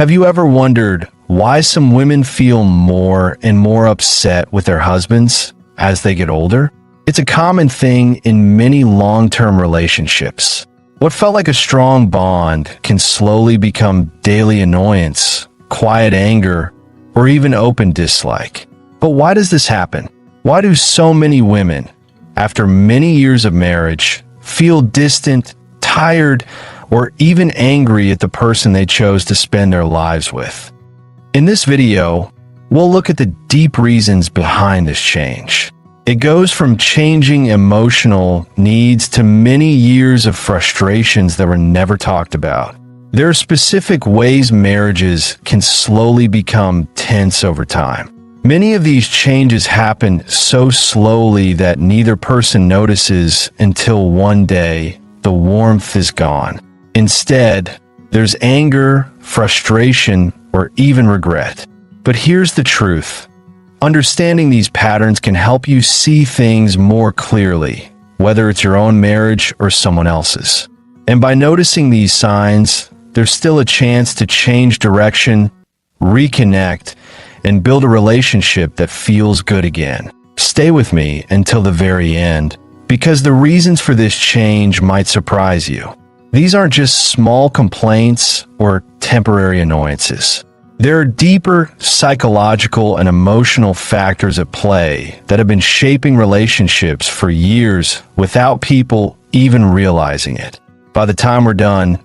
Have you ever wondered why some women feel more and more upset with their husbands as they get older? It's a common thing in many long-term relationships. What felt like a strong bond can slowly become daily annoyance, quiet anger, or even open dislike. But why does this happen? Why do so many women, after many years of marriage, feel distant, tired, or even angry at the person they chose to spend their lives with? In this video, we'll look at the deep reasons behind this change. It goes from changing emotional needs to many years of frustrations that were never talked about. There are specific ways marriages can slowly become tense over time. Many of these changes happen so slowly that neither person notices until one day the warmth is gone. Instead, there's anger, frustration, or even regret. But here's the truth. Understanding these patterns can help you see things more clearly, whether it's your own marriage or someone else's. And by noticing these signs, there's still a chance to change direction, reconnect, and build a relationship that feels good again. Stay with me until the very end, because the reasons for this change might surprise you. These aren't just small complaints or temporary annoyances. There are deeper psychological and emotional factors at play that have been shaping relationships for years without people even realizing it. By the time we're done,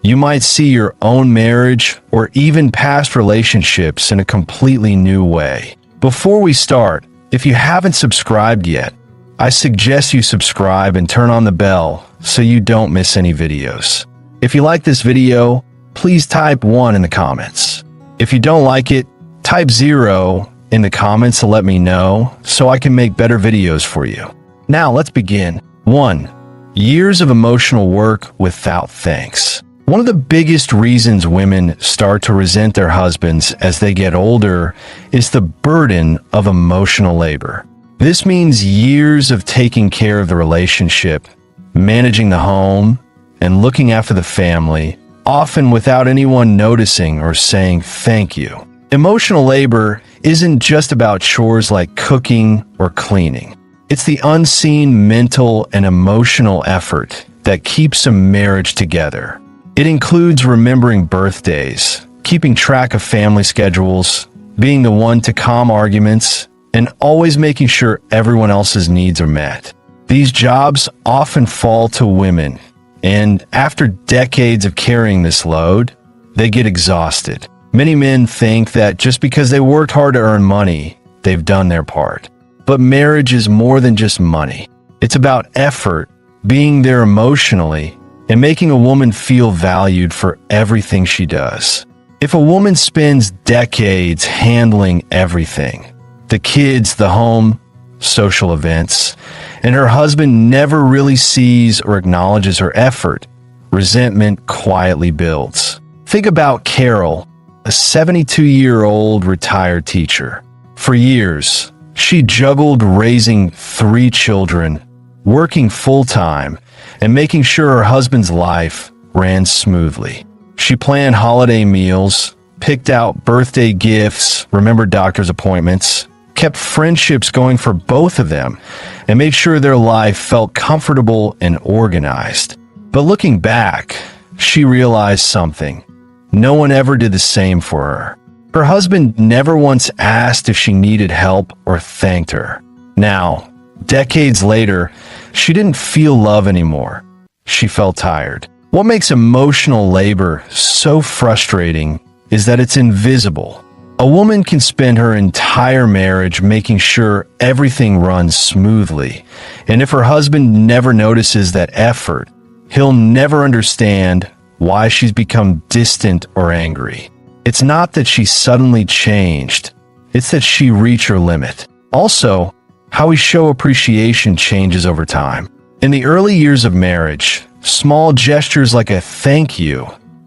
you might see your own marriage or even past relationships in a completely new way. Before we start, if you haven't subscribed yet, I suggest you subscribe and turn on the bell so you don't miss any videos. If you like this video, please type 1 in the comments. If you don't like it, type 0 in the comments to let me know so I can make better videos for you. Now let's begin. 1. Years of emotional work without thanks. One of the biggest reasons women start to resent their husbands as they get older is the burden of emotional labor. This means years of taking care of the relationship, managing the home, and looking after the family, often without anyone noticing or saying thank you. Emotional labor isn't just about chores like cooking or cleaning. It's the unseen mental and emotional effort that keeps a marriage together. It includes remembering birthdays, keeping track of family schedules, being the one to calm arguments, and always making sure everyone else's needs are met. These jobs often fall to women, and after decades of carrying this load, they get exhausted. Many men think that just because they worked hard to earn money, they've done their part. But marriage is more than just money. It's about effort, being there emotionally, and making a woman feel valued for everything she does. If a woman spends decades handling everything, the kids, the home, social events, and her husband never really sees or acknowledges her effort, resentment quietly builds. Think about Carol, a 72-year-old retired teacher. For years, she juggled raising 3 children, working full-time, and making sure her husband's life ran smoothly. She planned holiday meals, picked out birthday gifts, remembered doctor's appointments, kept friendships going for both of them, and made sure their life felt comfortable and organized. But looking back, she realized something. No one ever did the same for her. Her husband never once asked if she needed help or thanked her. Now, decades later, she didn't feel love anymore. She felt tired. What makes emotional labor so frustrating is that it's invisible. A woman can spend her entire marriage making sure everything runs smoothly, and if her husband never notices that effort, he'll never understand why she's become distant or angry. It's not that she suddenly changed, it's that she reached her limit. Also, how we show appreciation changes over time. In the early years of marriage, small gestures like a thank you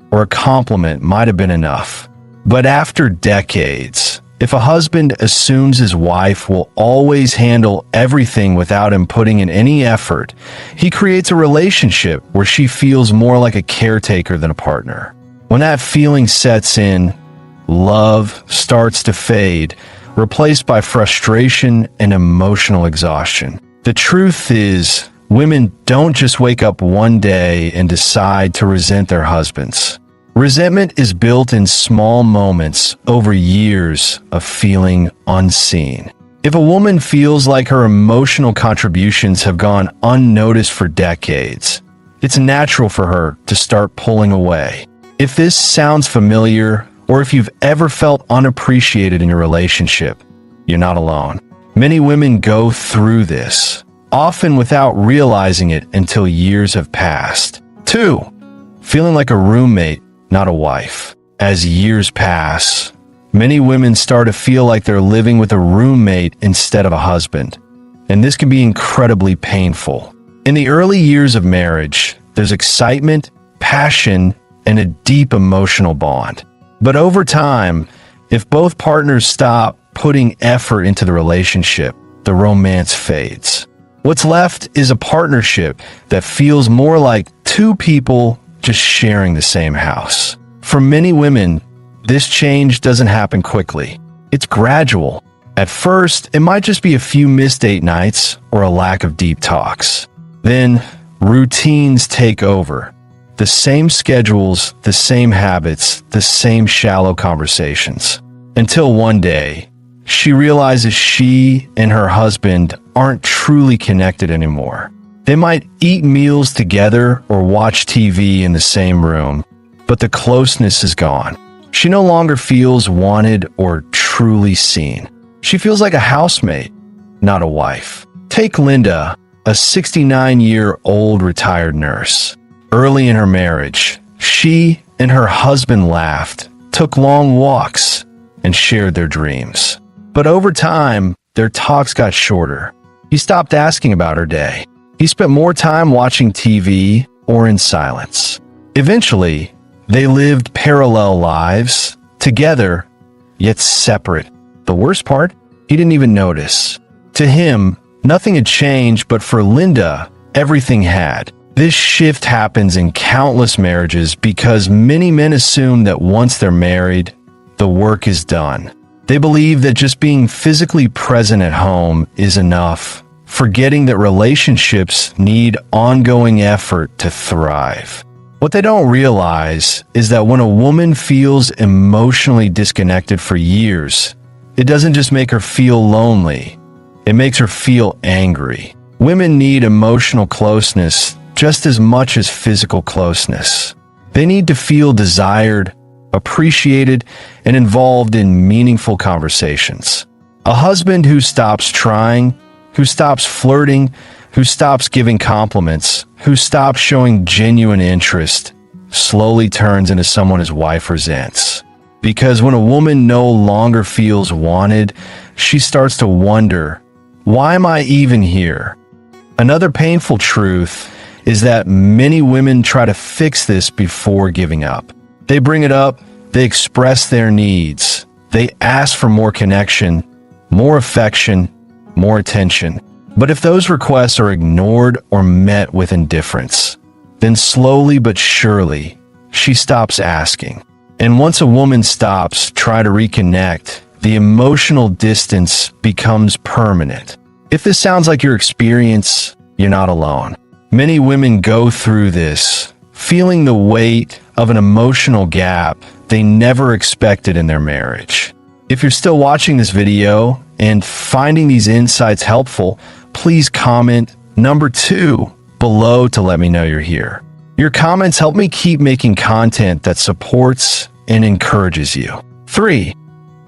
or a compliment might have been enough. But after decades, if a husband assumes his wife will always handle everything without him putting in any effort, he creates a relationship where she feels more like a caretaker than a partner. When that feeling sets in, love starts to fade, replaced by frustration and emotional exhaustion. The truth is, women don't just wake up one day and decide to resent their husbands. Resentment is built in small moments over years of feeling unseen. If a woman feels like her emotional contributions have gone unnoticed for decades, it's natural for her to start pulling away. If this sounds familiar, or if you've ever felt unappreciated in your relationship, you're not alone. Many women go through this, often without realizing it until years have passed. 2. Feeling like a roommate, not a wife. As years pass, many women start to feel like they're living with a roommate instead of a husband, and this can be incredibly painful. In the early years of marriage, there's excitement, passion, and a deep emotional bond. But over time, if both partners stop putting effort into the relationship, the romance fades. What's left is a partnership that feels more like two people just sharing the same house. For many women, this change doesn't happen quickly. It's gradual. At first, it might just be a few missed date nights or a lack of deep talks. Then, routines take over. The same schedules, the same habits, the same shallow conversations. Until one day, she realizes she and her husband aren't truly connected anymore. They might eat meals together or watch TV in the same room, but the closeness is gone. She no longer feels wanted or truly seen. She feels like a housemate, not a wife. Take Linda, a 69-year-old retired nurse. Early in her marriage, she and her husband laughed, took long walks, and shared their dreams. But over time, their talks got shorter. He stopped asking about her day. He spent more time watching TV or in silence. Eventually, they lived parallel lives, together, yet separate. The worst part? He didn't even notice. To him, nothing had changed, but for Linda, everything had. This shift happens in countless marriages because many men assume that once they're married, the work is done. They believe that just being physically present at home is enough, forgetting that relationships need ongoing effort to thrive. What they don't realize is that when a woman feels emotionally disconnected for years, it doesn't just make her feel lonely, it makes her feel angry. Women need emotional closeness just as much as physical closeness. They need to feel desired, appreciated, and involved in meaningful conversations. A husband who stops trying, who stops flirting, who stops giving compliments, who stops showing genuine interest, slowly turns into someone his wife resents. Because when a woman no longer feels wanted, she starts to wonder, why am I even here? Another painful truth is that many women try to fix this before giving up. They bring it up, they express their needs, they ask for more connection, more affection, more attention. But if those requests are ignored or met with indifference, then slowly but surely, she stops asking. And once a woman stops trying to reconnect, the emotional distance becomes permanent. If this sounds like your experience, you're not alone. Many women go through this, feeling the weight of an emotional gap they never expected in their marriage. If you're still watching this video and finding these insights helpful, please comment number 2 below to let me know you're here. Your comments help me keep making content that supports and encourages you. 3.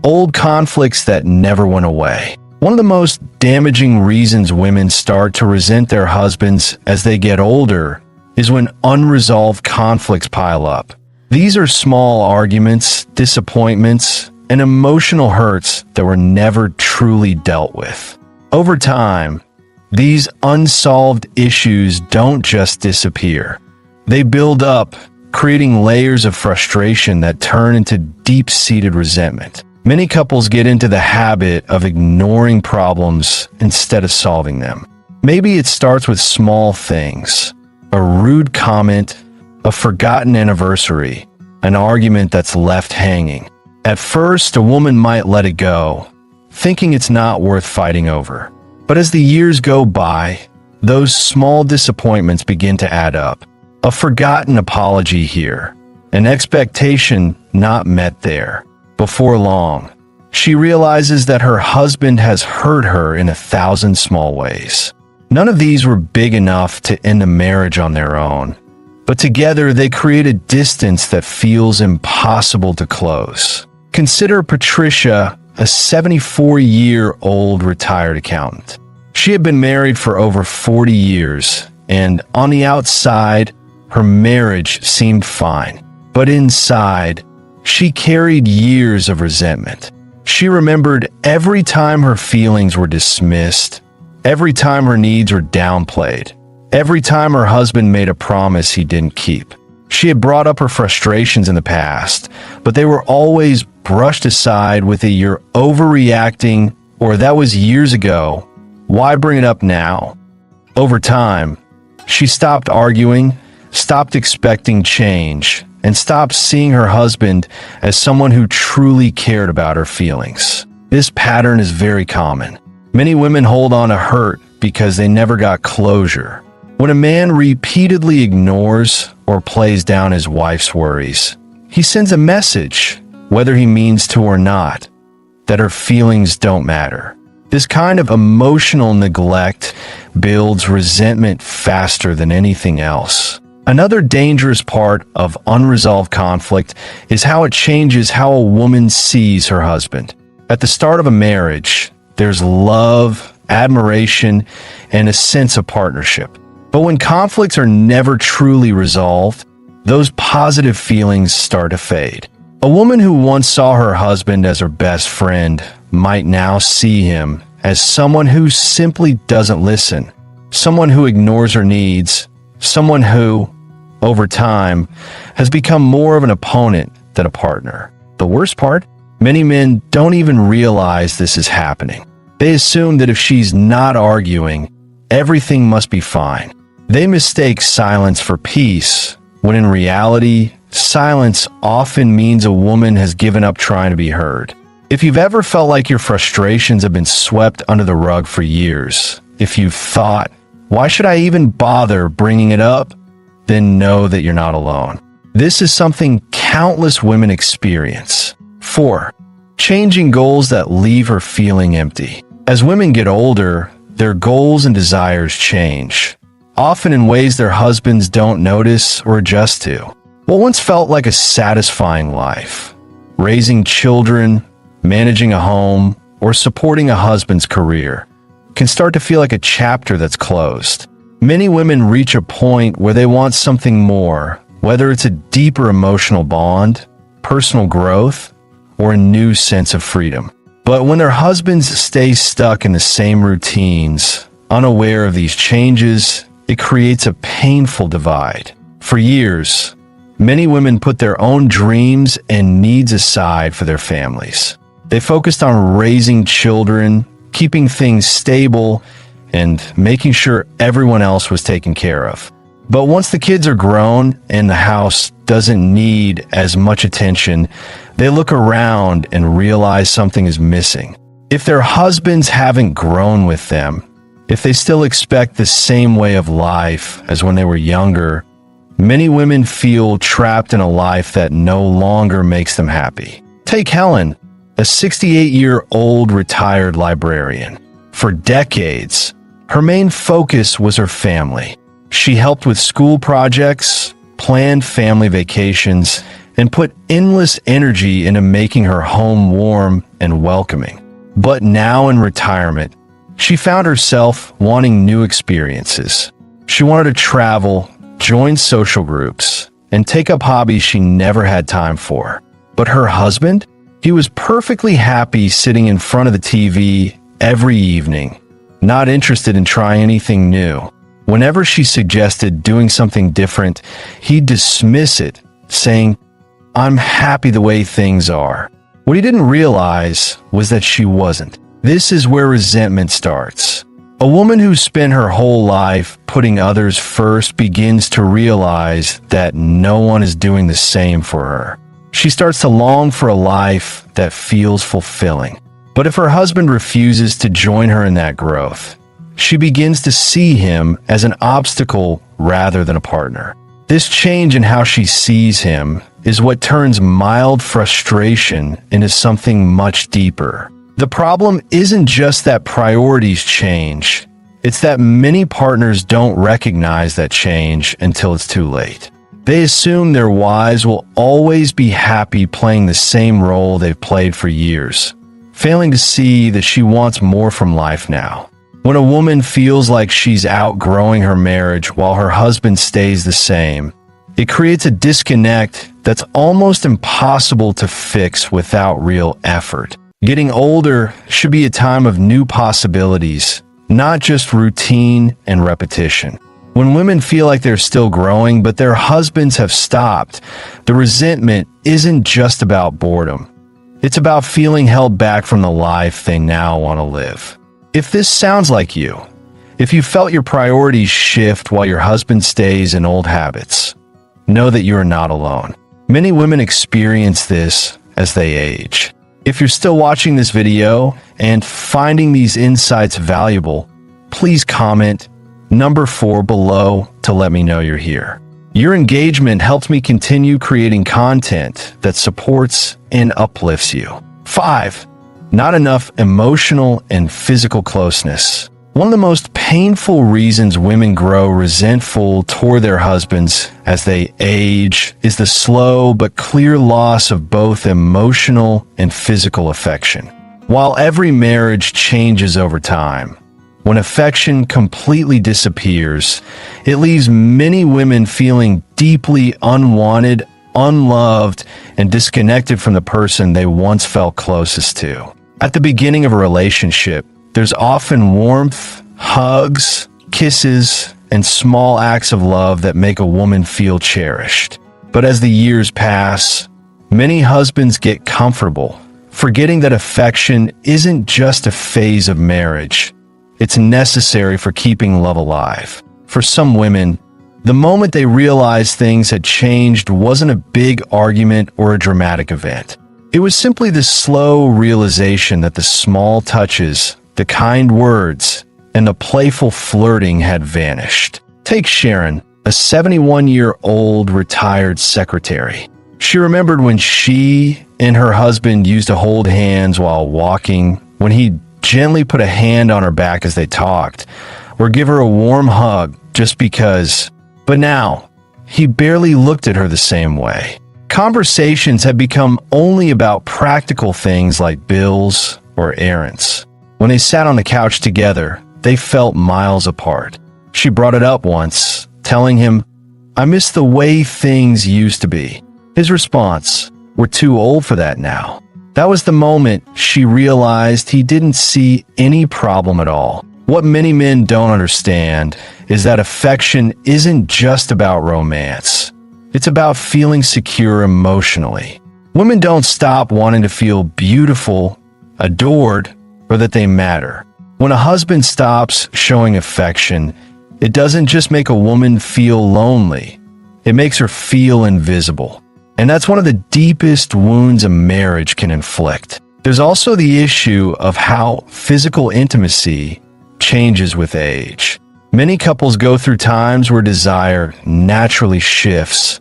Old conflicts that never went away. One of the most damaging reasons women start to resent their husbands as they get older is when unresolved conflicts pile up. These are small arguments, disappointments, and emotional hurts that were never truly dealt with. Over time, these unsolved issues don't just disappear. They build up, creating layers of frustration that turn into deep-seated resentment. Many couples get into the habit of ignoring problems instead of solving them. Maybe it starts with small things, a rude comment, a forgotten anniversary, an argument that's left hanging. At first, a woman might let it go, thinking it's not worth fighting over. But as the years go by, those small disappointments begin to add up. A forgotten apology here, an expectation not met there. Before long, she realizes that her husband has hurt her in 1,000 small ways. None of these were big enough to end a marriage on their own, but together they create a distance that feels impossible to close. Consider Patricia, a 74-year-old retired accountant. She had been married for over 40 years, and on the outside, her marriage seemed fine. But inside, she carried years of resentment. She remembered every time her feelings were dismissed, every time her needs were downplayed, every time her husband made a promise he didn't keep. She had brought up her frustrations in the past, but they were always brushed aside with a "you're overreacting" or "that was years ago. Why bring it up now?" Over time, she stopped arguing, stopped expecting change, and stopped seeing her husband as someone who truly cared about her feelings. This pattern is very common. Many women hold on to hurt because they never got closure. When a man repeatedly ignores or plays down his wife's worries, he sends a message, whether he means to or not, that her feelings don't matter. This kind of emotional neglect builds resentment faster than anything else. Another dangerous part of unresolved conflict is how it changes how a woman sees her husband. At the start of a marriage, there's love, admiration, and a sense of partnership. But when conflicts are never truly resolved, those positive feelings start to fade. A woman who once saw her husband as her best friend might now see him as someone who simply doesn't listen, someone who ignores her needs, someone who, over time, has become more of an opponent than a partner. The worst part? Many men don't even realize this is happening. They assume that if she's not arguing, everything must be fine. They mistake silence for peace, when in reality, silence often means a woman has given up trying to be heard. If you've ever felt like your frustrations have been swept under the rug for years, if you've thought, "Why should I even bother bringing it up?" then know that you're not alone. This is something countless women experience. 4. Changing goals that leave her feeling empty. As women get older, their goals and desires change, often in ways their husbands don't notice or adjust to. What once felt like a satisfying life, raising children, managing a home, or supporting a husband's career, can start to feel like a chapter that's closed. Many women reach a point where they want something more, whether it's a deeper emotional bond, personal growth, or a new sense of freedom. But when their husbands stay stuck in the same routines, unaware of these changes, it creates a painful divide. For years, many women put their own dreams and needs aside for their families. They focused on raising children, keeping things stable, and making sure everyone else was taken care of. But once the kids are grown and the house doesn't need as much attention, they look around and realize something is missing. If their husbands haven't grown with them, if they still expect the same way of life as when they were younger, many women feel trapped in a life that no longer makes them happy. Take Helen, a 68-year-old retired librarian. For decades, her main focus was her family. She helped with school projects, planned family vacations, and put endless energy into making her home warm and welcoming. But now in retirement, she found herself wanting new experiences. She wanted to travel, join social groups, and take up hobbies she never had time for. But her husband? He was perfectly happy sitting in front of the TV every evening, not interested in trying anything new. Whenever she suggested doing something different, he'd dismiss it, saying, "I'm happy the way things are." What he didn't realize was that she wasn't. This is where resentment starts. A woman who spent her whole life putting others first begins to realize that no one is doing the same for her. She starts to long for a life that feels fulfilling. But if her husband refuses to join her in that growth, she begins to see him as an obstacle rather than a partner. This change in how she sees him is what turns mild frustration into something much deeper. The problem isn't just that priorities change. It's that many partners don't recognize that change until it's too late. They assume their wives will always be happy playing the same role they've played for years, failing to see that she wants more from life now. When a woman feels like she's outgrowing her marriage while her husband stays the same, it creates a disconnect that's almost impossible to fix without real effort. Getting older should be a time of new possibilities, not just routine and repetition. When women feel like they're still growing but their husbands have stopped, the resentment isn't just about boredom. It's about feeling held back from the life they now want to live. If this sounds like you, if you felt your priorities shift while your husband stays in old habits, know that you are not alone. Many women experience this as they age. If you're still watching this video and finding these insights valuable, please comment number 4 below to let me know you're here. Your engagement helps me continue creating content that supports and uplifts you. 5. Not enough emotional and physical closeness. One of the most painful reasons women grow resentful toward their husbands as they age is the slow but clear loss of both emotional and physical affection. While every marriage changes over time, when affection completely disappears, it leaves many women feeling deeply unwanted, unloved, and disconnected from the person they once felt closest to. At the beginning of a relationship, there's often warmth, hugs, kisses, and small acts of love that make a woman feel cherished. But as the years pass, many husbands get comfortable, forgetting that affection isn't just a phase of marriage. It's necessary for keeping love alive. For some women, the moment they realized things had changed wasn't a big argument or a dramatic event. It was simply the slow realization that the small touches, the kind words, and the playful flirting had vanished. Take Sharon, a 71-year-old retired secretary. She remembered when she and her husband used to hold hands while walking, when he'd gently put a hand on her back as they talked, or give her a warm hug just because. But now, he barely looked at her the same way. Conversations had become only about practical things like bills or errands. When they sat on the couch together, they felt miles apart. She brought it up once, telling him, "I miss the way things used to be." His response, "We're too old for that now." That was the moment she realized he didn't see any problem at all. What many men don't understand is that affection isn't just about romance. It's about feeling secure emotionally. Women don't stop wanting to feel beautiful, adored, or that they matter. When a husband stops showing affection, it doesn't just make a woman feel lonely. It makes her feel invisible. And that's one of the deepest wounds a marriage can inflict. There's also the issue of how physical intimacy changes with age. Many couples go through times where desire naturally shifts,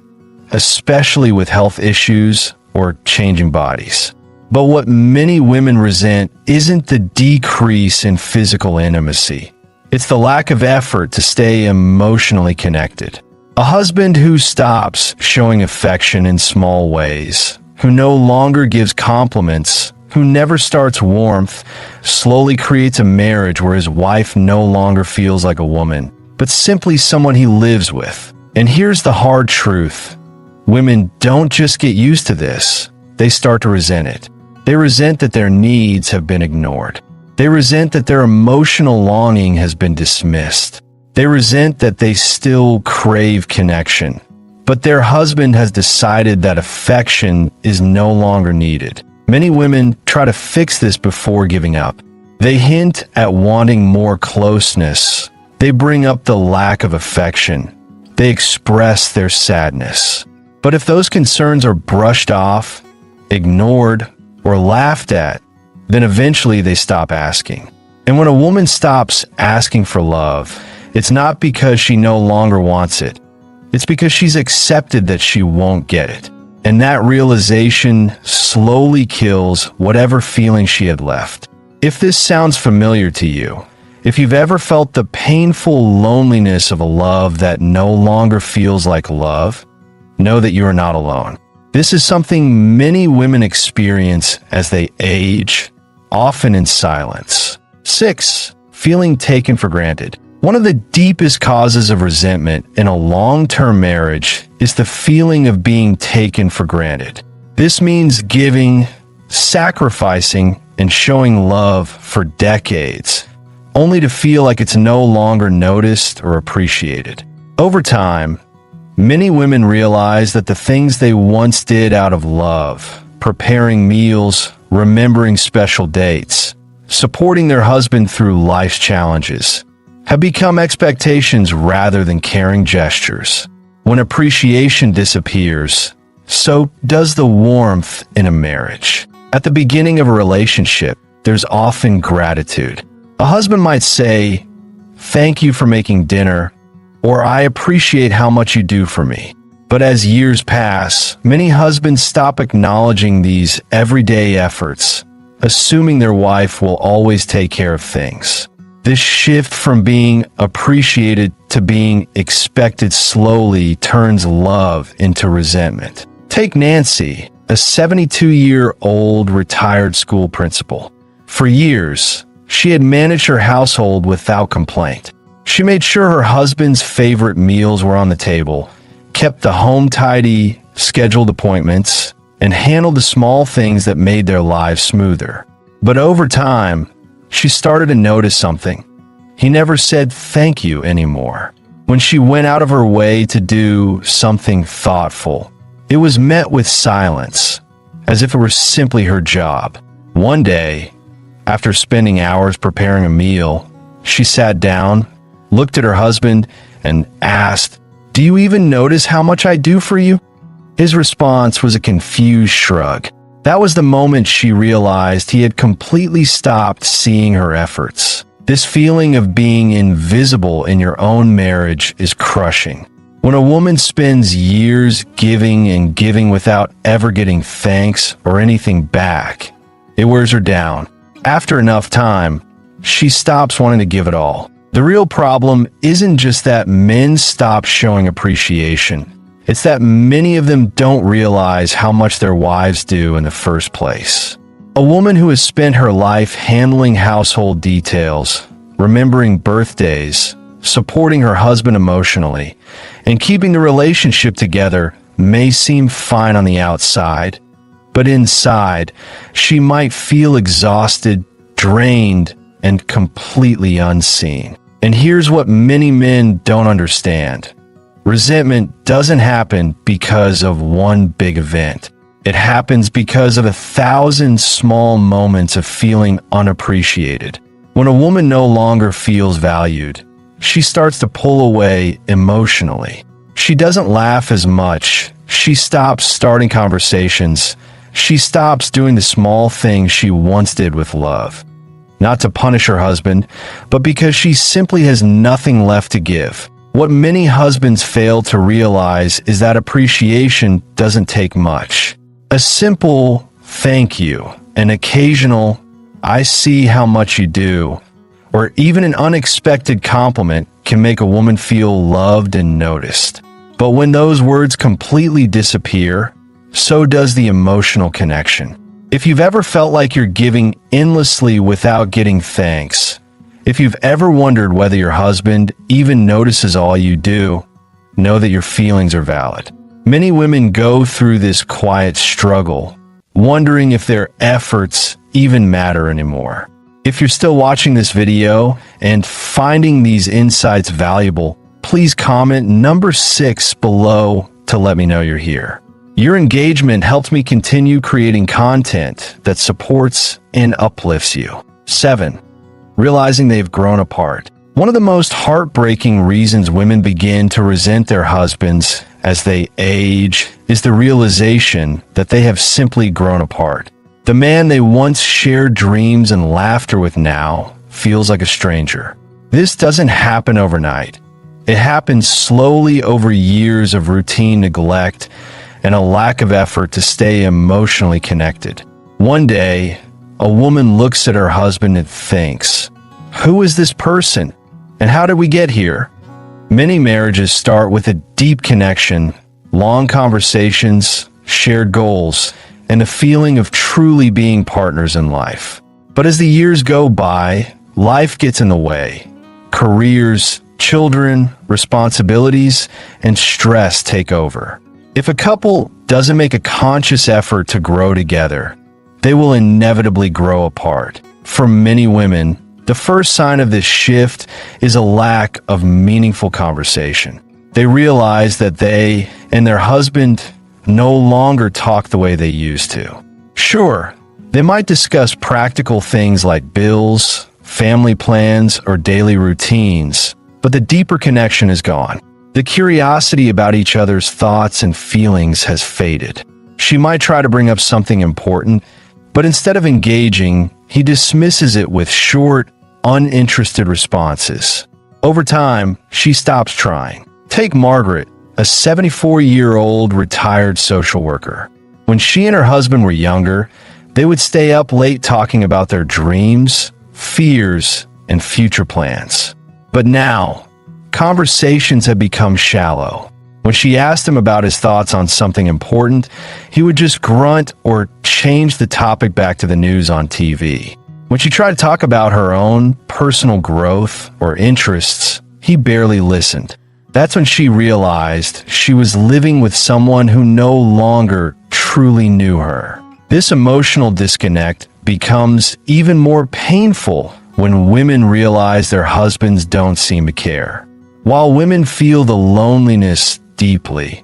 especially with health issues or changing bodies. But what many women resent isn't the decrease in physical intimacy. It's the lack of effort to stay emotionally connected. A husband who stops showing affection in small ways, who no longer gives compliments, who never starts warmth, slowly creates a marriage where his wife no longer feels like a woman, but simply someone he lives with. And here's the hard truth. Women don't just get used to this, they start to resent it. They resent that their needs have been ignored. They resent that their emotional longing has been dismissed. They resent that they still crave connection, but their husband has decided that affection is no longer needed. Many women try to fix this before giving up. They hint at wanting more closeness. They bring up the lack of affection. They express their sadness. But if those concerns are brushed off, ignored, or laughed at, then eventually they stop asking. And when a woman stops asking for love, it's not because she no longer wants it. It's because she's accepted that she won't get it. And that realization slowly kills whatever feeling she had left. If this sounds familiar to you, if you've ever felt the painful loneliness of a love that no longer feels like love, know that you are not alone. This is something many women experience as they age, often in silence. 6. Feeling taken for granted. One of the deepest causes of resentment in a long-term marriage is the feeling of being taken for granted. This means giving, sacrificing, and showing love for decades, only to feel like it's no longer noticed or appreciated. Over time, many women realize that the things they once did out of love, preparing meals, remembering special dates, supporting their husband through life's challenges, have become expectations rather than caring gestures. When appreciation disappears, so does the warmth in a marriage. At the beginning of a relationship, there's often gratitude. A husband might say, "Thank you for making dinner," or "I appreciate how much you do for me." But as years pass, many husbands stop acknowledging these everyday efforts, assuming their wife will always take care of things. This shift from being appreciated to being expected slowly turns love into resentment. Take Nancy, a 72-year-old retired school principal. For years, she had managed her household without complaint. She made sure her husband's favorite meals were on the table, kept the home tidy, scheduled appointments, and handled the small things that made their lives smoother. But over time, she started to notice something. He never said thank you anymore. When she went out of her way to do something thoughtful, it was met with silence, as if it were simply her job. One day, after spending hours preparing a meal, she sat down, looked at her husband, and asked, "Do you even notice how much I do for you?" His response was a confused shrug. That was the moment she realized he had completely stopped seeing her efforts. This feeling of being invisible in your own marriage is crushing. When a woman spends years giving and giving without ever getting thanks or anything back, it wears her down. After enough time, she stops wanting to give it all. The real problem isn't just that men stop showing appreciation. It's that many of them don't realize how much their wives do in the first place. A woman who has spent her life handling household details, remembering birthdays, supporting her husband emotionally, and keeping the relationship together may seem fine on the outside, but inside, she might feel exhausted, drained, and completely unseen. And here's what many men don't understand. Resentment doesn't happen because of one big event. It happens because of 1,000 small moments of feeling unappreciated. When a woman no longer feels valued, she starts to pull away emotionally. She doesn't laugh as much. She stops starting conversations. She stops doing the small things she once did with love. Not to punish her husband, but because she simply has nothing left to give. What many husbands fail to realize is that appreciation doesn't take much. A simple thank you, an occasional "I see how much you do," or even an unexpected compliment can make a woman feel loved and noticed. But when those words completely disappear, so does the emotional connection. If you've ever felt like you're giving endlessly without getting thanks, if you've ever wondered whether your husband even notices all you do, know that your feelings are valid. Many women go through this quiet struggle, wondering if their efforts even matter anymore. If you're still watching this video and finding these insights valuable, please comment number 6 below to let me know you're here. Your engagement helps me continue creating content that supports and uplifts you. 7. realizing they've grown apart. One of the most heartbreaking reasons women begin to resent their husbands as they age is the realization that they have simply grown apart. The man they once shared dreams and laughter with now feels like a stranger. This doesn't happen overnight. It happens slowly over years of routine neglect and a lack of effort to stay emotionally connected. One day, a woman looks at her husband and thinks, "Who is this person? And how did we get here?" Many marriages start with a deep connection, long conversations, shared goals, and a feeling of truly being partners in life. But as the years go by, life gets in the way. Careers, children, responsibilities, and stress take over. If a couple doesn't make a conscious effort to grow together, they will inevitably grow apart. For many women, the first sign of this shift is a lack of meaningful conversation. They realize that they and their husband no longer talk the way they used to. Sure, they might discuss practical things like bills, family plans, or daily routines, but the deeper connection is gone. The curiosity about each other's thoughts and feelings has faded. She might try to bring up something important, but instead of engaging, he dismisses it with short, uninterested responses. Over time, she stops trying. Take Margaret, a 74-year-old retired social worker. When she and her husband were younger, they would stay up late talking about their dreams, fears, and future plans. But now, conversations have become shallow. When she asked him about his thoughts on something important, he would just grunt or change the topic back to the news on TV. When she tried to talk about her own personal growth or interests, he barely listened. That's when she realized she was living with someone who no longer truly knew her. This emotional disconnect becomes even more painful when women realize their husbands don't seem to care. While women feel the loneliness deeply,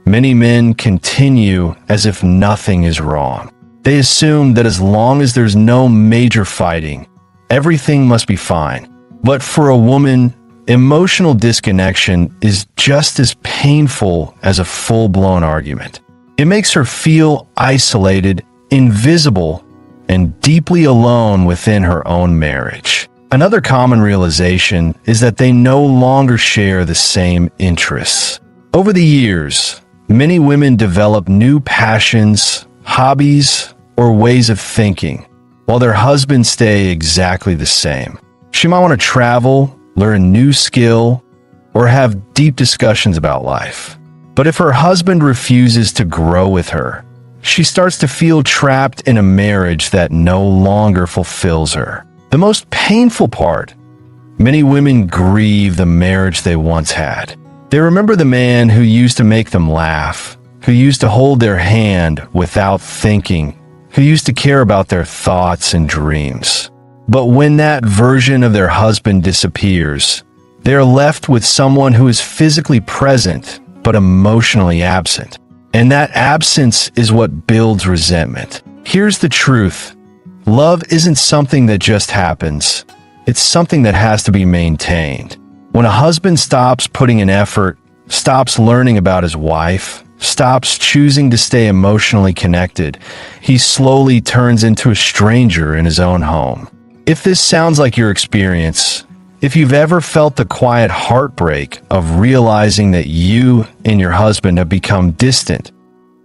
many men continue as if nothing is wrong. They assume that as long as there's no major fighting, everything must be fine. But for a woman, emotional disconnection is just as painful as a full-blown argument. It makes her feel isolated, invisible, and deeply alone within her own marriage. Another common realization is that they no longer share the same interests. Over the years, many women develop new passions, hobbies, or ways of thinking, while their husbands stay exactly the same. She might want to travel, learn a new skill, or have deep discussions about life. But if her husband refuses to grow with her, she starts to feel trapped in a marriage that no longer fulfills her. The most painful part, many women grieve the marriage they once had. They remember the man who used to make them laugh, who used to hold their hand without thinking, who used to care about their thoughts and dreams. But when that version of their husband disappears, they are left with someone who is physically present but emotionally absent. And that absence is what builds resentment. Here's the truth. Love isn't something that just happens. It's something that has to be maintained. When a husband stops putting in effort, stops learning about his wife, stops choosing to stay emotionally connected, he slowly turns into a stranger in his own home. If this sounds like your experience, if you've ever felt the quiet heartbreak of realizing that you and your husband have become distant,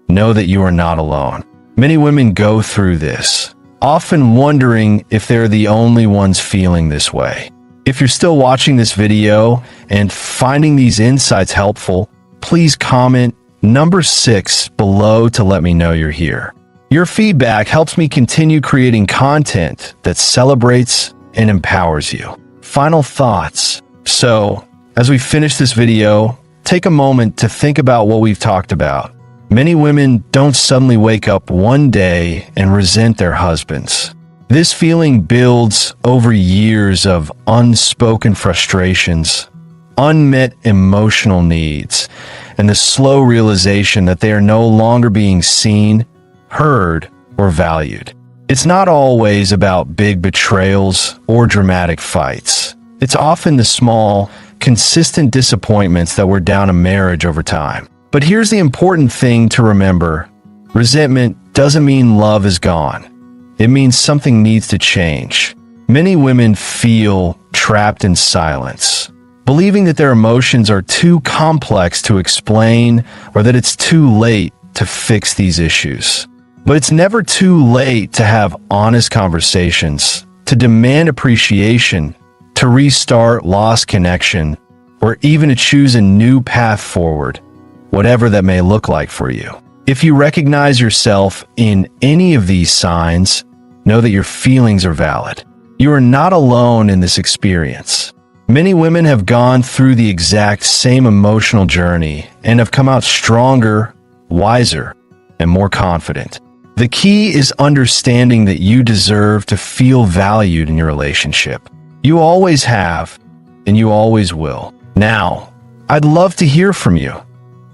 know that you are not alone. Many women go through this, often wondering if they're the only ones feeling this way. If you're still watching this video and finding these insights helpful, please comment number 6 below to let me know you're here. Your feedback helps me continue creating content that celebrates and empowers you. Final thoughts. So, as we finish this video, take a moment to think about what we've talked about. Many women don't suddenly wake up one day and resent their husbands. This feeling builds over years of unspoken frustrations, unmet emotional needs, and the slow realization that they are no longer being seen, heard, or valued. It's not always about big betrayals or dramatic fights. It's often the small, consistent disappointments that wear down a marriage over time. But here's the important thing to remember. Resentment doesn't mean love is gone. It means something needs to change. Many women feel trapped in silence, believing that their emotions are too complex to explain or that it's too late to fix these issues. But it's never too late to have honest conversations, to demand appreciation, to restart lost connection, or even to choose a new path forward, whatever that may look like for you. If you recognize yourself in any of these signs, know that your feelings are valid. You are not alone in this experience. Many women have gone through the exact same emotional journey and have come out stronger, wiser, and more confident. The key is understanding that you deserve to feel valued in your relationship. You always have, and you always will. Now, I'd love to hear from you.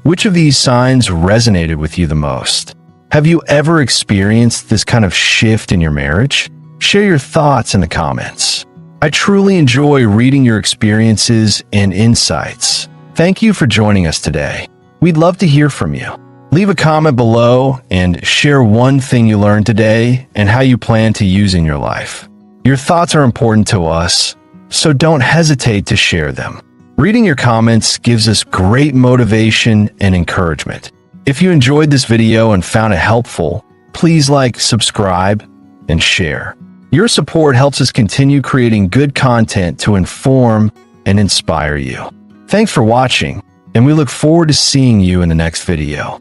Which of these signs resonated with you the most? Have you ever experienced this kind of shift in your marriage? Share your thoughts in the comments. I truly enjoy reading your experiences and insights. Thank you for joining us today. We'd love to hear from you. Leave a comment below and share one thing you learned today and how you plan to use in your life. Your thoughts are important to us, so don't hesitate to share them. Reading your comments gives us great motivation and encouragement. If you enjoyed this video and found it helpful, please like, subscribe, and share. Your support helps us continue creating good content to inform and inspire you. Thanks for watching, and we look forward to seeing you in the next video.